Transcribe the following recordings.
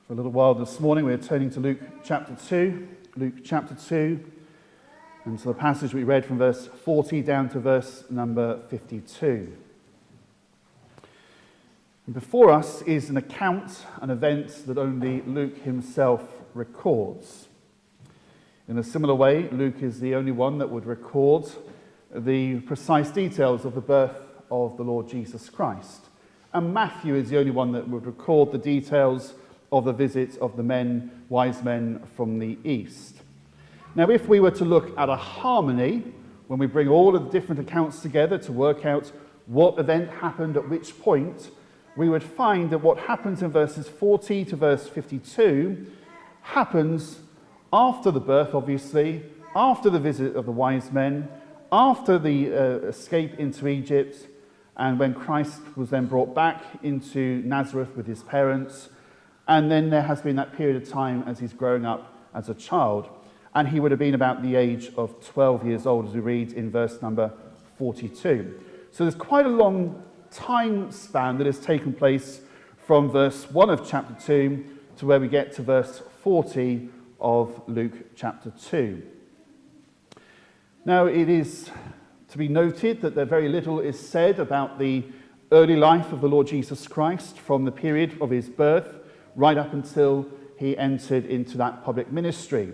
For a little while this morning, we're turning to Luke chapter 2. Luke chapter 2, and to the passage we read from verse 40 down to verse number 52. And before us is an account, an event that only Luke himself records. In a similar way, Luke is the only one that would record the precise details of the birth of the Lord Jesus Christ. And Matthew is the only one that would record the details of the visit of the wise men from the east. Now, if we were to look at a harmony, when we bring all of the different accounts together to work out what event happened at which point, we would find that what happens in verses 40 to verse 52 happens after the birth, obviously, after the visit of the wise men, after the escape into Egypt, and when Christ was then brought back into Nazareth with his parents. And then there has been that period of time as he's growing up as a child. And he would have been about the age of 12 years old, as we read in verse number 42. So there's quite a long time span that has taken place from verse 1 of chapter 2 to where we get to verse 40 of Luke chapter 2. Now, it is to be noted that there very little is said about the early life of the Lord Jesus Christ from the period of his birth right up until he entered into that public ministry.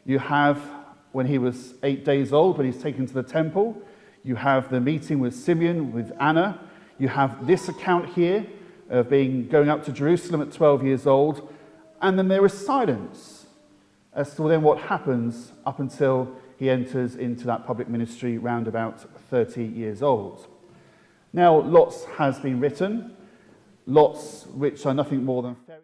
You have, when he was 8 days old, when he's taken to the temple, you have the meeting with Simeon, with Anna. You have this account here of going up to Jerusalem at 12 years old. And then there is silence as to then what happens up until he enters into that public ministry round about 30 years old. Now, lots has been written, lots which are nothing more than fairy